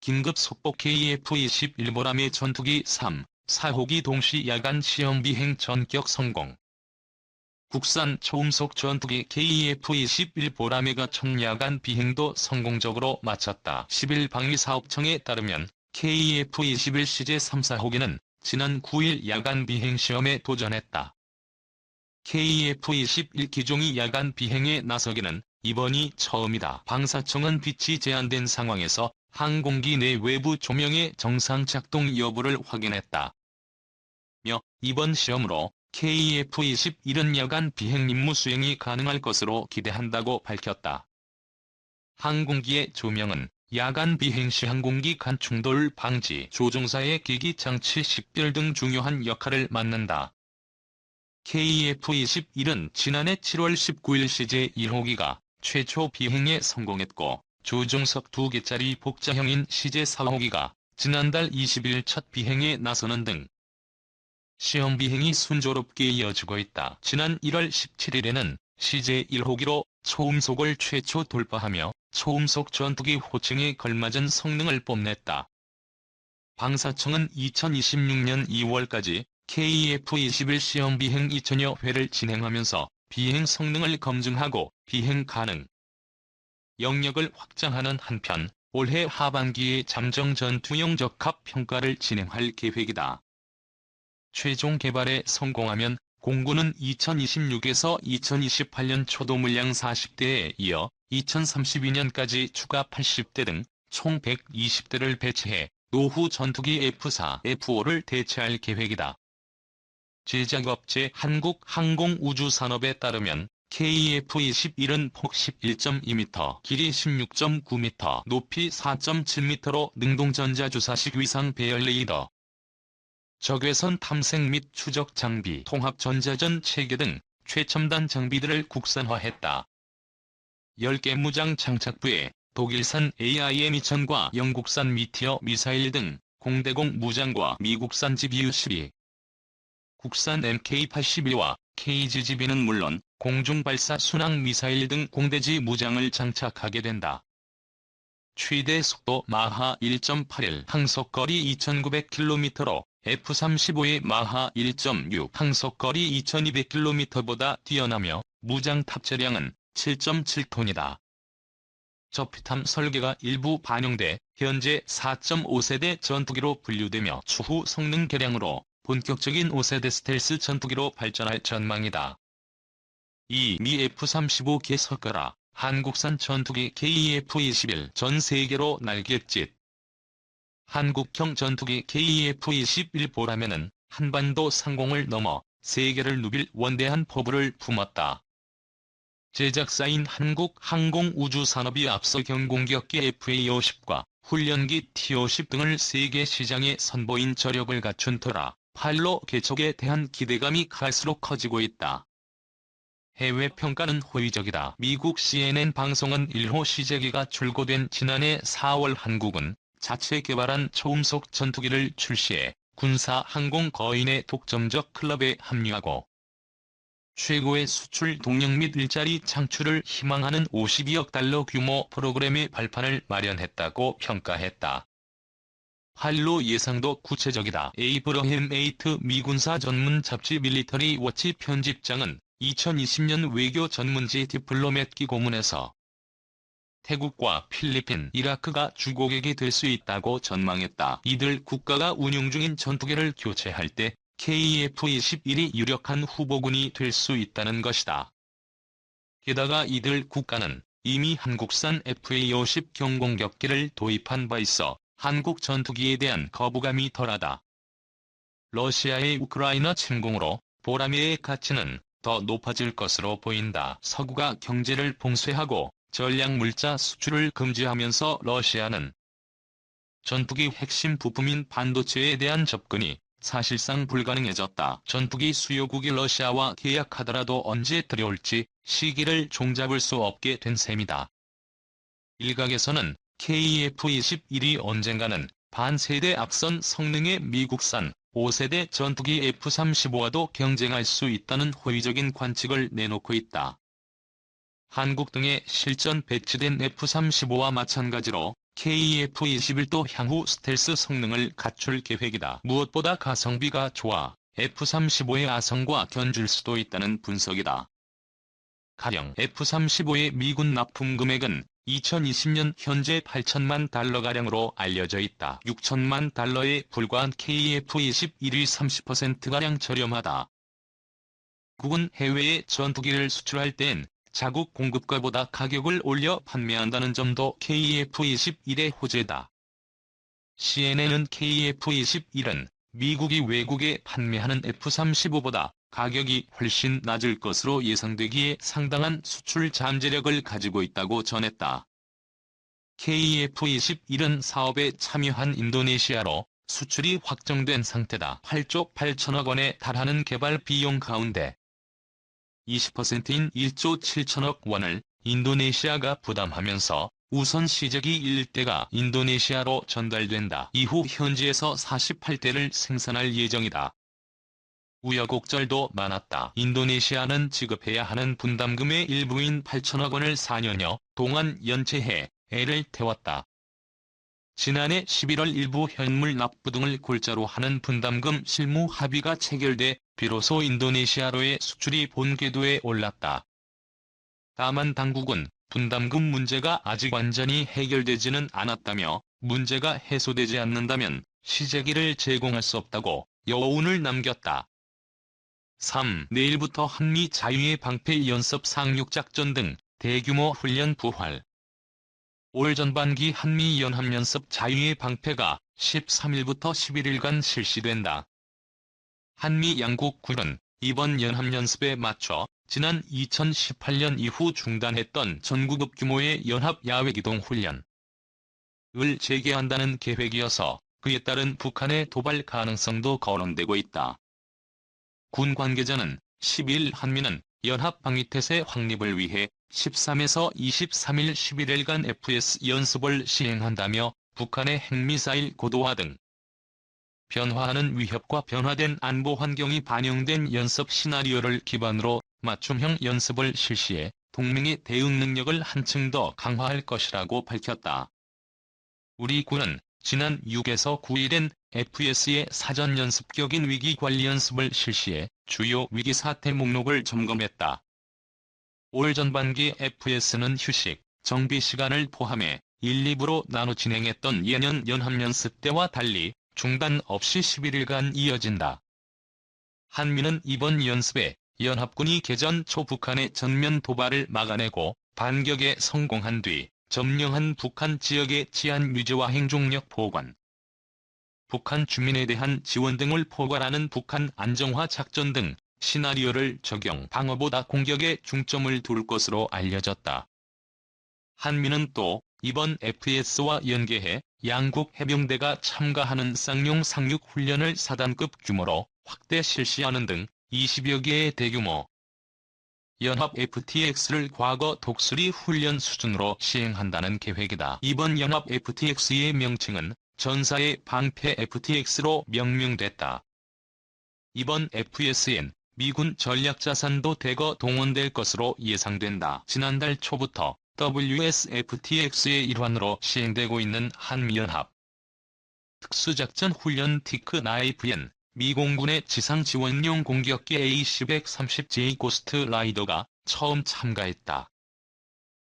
긴급 속보 KF-21 보람의 전투기 3, 4호기 동시 야간 시험 비행 전격 성공. 국산 초음속 전투기 KF-21 보람의가 첫 야간 비행도 성공적으로 마쳤다. 10일 방위사업청에 따르면 KF-21 CJ 3, 4호기는 지난 9일 야간 비행 시험에 도전했다. KF-21 기종이 야간 비행에 나서기는 이번이 처음이다. 방사청은 빛이 제한된 상황에서 항공기 내 외부 조명의 정상 작동 여부를 확인했다. 이번 시험으로 KF-21은 야간 비행 임무 수행이 가능할 것으로 기대한다고 밝혔다. 항공기의 조명은 야간 비행 시 항공기 간 충돌 방지, 조종사의 기기 장치 식별 등 중요한 역할을 맡는다. KF-21은 지난해 7월 19일 CJ 1호기가 최초 비행에 성공했고, 조종석 2개짜리 복자형인 CJ 4호기가 지난달 20일 첫 비행에 나서는 등 시험 비행이 순조롭게 이어지고 있다. 지난 1월 17일에는 CJ 1호기로 초음속을 최초 돌파하며 초음속 전투기 호칭에 걸맞은 성능을 뽐냈다. 방사청은 2026년 2월까지 KF-21 시험 비행 2000여 회를 진행하면서 비행 성능을 검증하고 비행 가능 영역을 확장하는 한편 올해 하반기에 잠정 전투용 적합 평가를 진행할 계획이다. 최종 개발에 성공하면 공군은 2026에서 2028년 초도 물량 40대에 이어 2032년까지 추가 80대 등 총 120대를 배치해 노후 전투기 F4, F5를 대체할 계획이다. 제작업체 한국항공우주산업에 따르면 KF-21은 폭 11.2m, 길이 16.9m, 높이 4.7m로 능동전자주사식 위상 배열 레이더, 적외선 탐색 및 추적 장비, 통합 전자전 체계 등 최첨단 장비들을 국산화했다. 10개 무장 장착부에 독일산 AIM-2000과 영국산 미티어 미사일 등 공대공 무장과 미국산 GBU-12, 국산 MK-82와 KGGB는 물론 공중발사 순항 미사일 등 공대지 무장을 장착하게 된다. 최대 속도 마하 1.81, 항속거리 2900km로 F-35의 마하 1.6, 항속거리 2200km보다 뛰어나며 무장 탑재량은 7.7톤이다. 저피탐 설계가 일부 반영돼 현재 4.5세대 전투기로 분류되며 추후 성능 개량으로 본격적인 5세대 스텔스 전투기로 발전할 전망이다. 미 F-35개 섞어라. 한국산 전투기 KF-21 전 세계로 날갯짓. 한국형 전투기 KF-21 보람에는 한반도 상공을 넘어 세계를 누빌 원대한 포부를 품었다. 제작사인 한국항공우주산업이 앞서 경공격기 FA-50과 훈련기 T-50 등을 세계 시장에 선보인 저력을 갖춘 터라 팔로 개척에 대한 기대감이 갈수록 커지고 있다. 해외 평가는 호의적이다. 미국 CNN 방송은 1호 시제기가 출고된 지난해 4월 한국은 자체 개발한 초음속 전투기를 출시해 군사 항공 거인의 독점적 클럽에 합류하고 최고의 수출 동력 및 일자리 창출을 희망하는 52억 달러 규모 프로그램의 발판을 마련했다고 평가했다. 한로 예상도 구체적이다. 에이브러햄 에이트 미군사 전문 잡지 밀리터리 워치 편집장은 2020년 외교 전문지 디플로맷기 고문에서 태국과 필리핀, 이라크가 주고객이 될 수 있다고 전망했다. 이들 국가가 운용 중인 전투기를 교체할 때 KF-21이 유력한 후보군이 될 수 있다는 것이다. 게다가 이들 국가는 이미 한국산 FA-50 경공격기를 도입한 바 있어 한국 전투기에 대한 거부감이 덜하다. 러시아의 우크라이나 침공으로 보라매의 가치는 더 높아질 것으로 보인다. 서구가 경제를 봉쇄하고 전략물자 수출을 금지하면서 러시아는 전투기 핵심 부품인 반도체에 대한 접근이 사실상 불가능해졌다. 전투기 수요국이 러시아와 계약하더라도 언제 들여올지 시기를 종잡을 수 없게 된 셈이다. 일각에서는 KF-21이 언젠가는 반세대 앞선 성능의 미국산 5세대 전투기 F-35와도 경쟁할 수 있다는 호의적인 관측을 내놓고 있다. 한국 등에 실전 배치된 F-35와 마찬가지로 KF-21도 향후 스텔스 성능을 갖출 계획이다. 무엇보다 가성비가 좋아 F-35의 아성과 견줄 수도 있다는 분석이다. 가령 F-35의 미군 납품 금액은 2020년 현재 8천만 달러가량으로 알려져 있다. 6천만 달러에 불과한 KF-21이 30%가량 저렴하다. 국은 해외에 전투기를 수출할 땐 자국 공급가보다 가격을 올려 판매한다는 점도 KF-21의 호재다. CNN은 KF-21은 미국이 외국에 판매하는 F-35보다 가격이 훨씬 낮을 것으로 예상되기에 상당한 수출 잠재력을 가지고 있다고 전했다. KF-21은 사업에 참여한 인도네시아로 수출이 확정된 상태다. 8조 8천억 원에 달하는 개발 비용 가운데 20%인 1조 7천억 원을 인도네시아가 부담하면서 우선 시제기 1대가 인도네시아로 전달된다. 이후 현지에서 48대를 생산할 예정이다. 우여곡절도 많았다. 인도네시아는 지급해야 하는 분담금의 일부인 8천억 원을 4년여 동안 연체해 애를 태웠다. 지난해 11월 일부 현물 납부 등을 골자로 하는 분담금 실무 합의가 체결돼 비로소 인도네시아로의 수출이 본 궤도에 올랐다. 다만 당국은 분담금 문제가 아직 완전히 해결되지는 않았다며 문제가 해소되지 않는다면 시제기를 제공할 수 없다고 여운을 남겼다. 3. 내일부터 한미 자유의 방패 연습 상륙작전 등 대규모 훈련 부활. 올 전반기 한미 연합연습 자유의 방패가 13일부터 11일간 실시된다. 한미 양국 군은 이번 연합연습에 맞춰 지난 2018년 이후 중단했던 전구급 규모의 연합 야외기동 훈련을 재개한다는 계획이어서 그에 따른 북한의 도발 가능성도 거론되고 있다. 군 관계자는 12일 한미는 연합방위태세 확립을 위해 13에서 23일 11일간 FS 연습을 시행한다며 북한의 핵미사일 고도화 등 변화하는 위협과 변화된 안보 환경이 반영된 연습 시나리오를 기반으로 맞춤형 연습을 실시해 동맹의 대응 능력을 한층 더 강화할 것이라고 밝혔다. 우리 군은 지난 6에서 9일엔 FS의 사전연습격인 위기관리연습을 실시해 주요 위기사태 목록을 점검했다. 올 전반기 FS는 휴식, 정비 시간을 포함해 1, 2부로 나눠 진행했던 예년 연합연습 때와 달리 중단 없이 11일간 이어진다. 한미는 이번 연습에 연합군이 개전 초 북한의 전면 도발을 막아내고 반격에 성공한 뒤 점령한 북한 지역의 치안 유지와 행동력 보관, 북한 주민에 대한 지원 등을 포괄하는 북한 안정화 작전 등 시나리오를 적용 방어보다 공격에 중점을 둘 것으로 알려졌다. 한미는 또 이번 FS와 연계해 양국 해병대가 참가하는 쌍용 상륙 훈련을 4단급 규모로 확대 실시하는 등 20여 개의 대규모 연합 FTX를 과거 독수리 훈련 수준으로 시행한다는 계획이다. 이번 연합 FTX의 명칭은 전사의 방패 FTX로 명명됐다. 이번 FS엔 미군 전략자산도 대거 동원될 것으로 예상된다. 지난달 초부터 WSFTX의 일환으로 시행되고 있는 한미연합 특수작전 훈련 티크9엔 미 공군의 지상지원용 공격기 AC-130J 고스트 라이더가 처음 참가했다.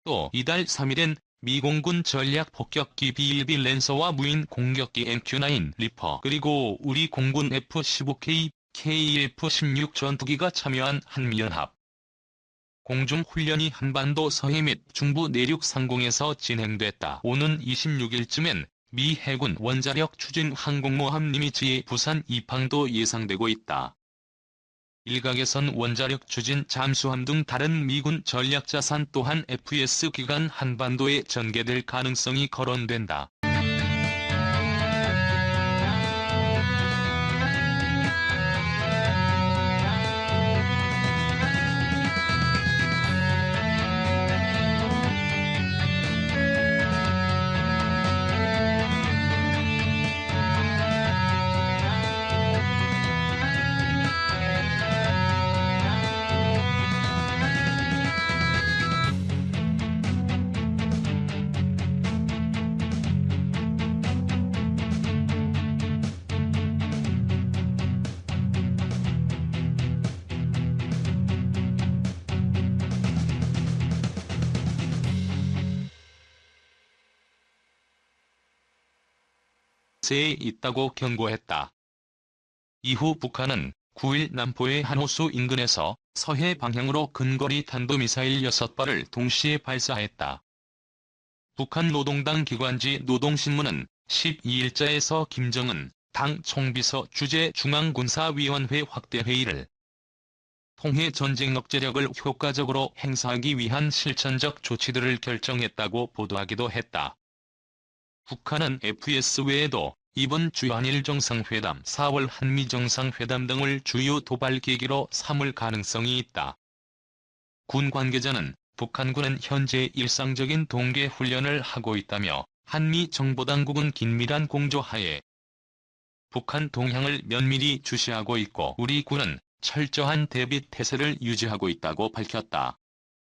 또 이달 3일엔 미 공군 전략 폭격기 B-1B 랜서와 무인 공격기 MQ-9 리퍼 그리고 우리 공군 F-15K, KF-16 전투기가 참여한 한미연합 공중훈련이 한반도 서해 및 중부 내륙 상공에서 진행됐다. 오는 26일쯤엔 미 해군 원자력 추진 항공모함 니미츠의 부산 입항도 예상되고 있다. 일각에선 원자력 추진 잠수함 등 다른 미군 전략자산 또한 FS 기간 한반도에 전개될 가능성이 거론된다. 세에 있다고 경고했다. 이후 북한은 9일 남포의 한호수 인근에서 서해 방향으로 근거리 탄도미사일 6발을 동시에 발사했다. 북한 노동당 기관지 노동신문은 12일자에서 김정은 당 총비서 주재 중앙군사위원회 확대회의를 통해 전쟁 억제력을 효과적으로 행사하기 위한 실천적 조치들을 결정했다고 보도하기도 했다. 북한은 FS 외에도 이번 주 한일 정상회담, 4월 한미 정상회담 등을 주요 도발 계기로 삼을 가능성이 있다. 군 관계자는 북한군은 현재 일상적인 동계 훈련을 하고 있다며 한미 정보당국은 긴밀한 공조하에 북한 동향을 면밀히 주시하고 있고 우리 군은 철저한 대비 태세를 유지하고 있다고 밝혔다.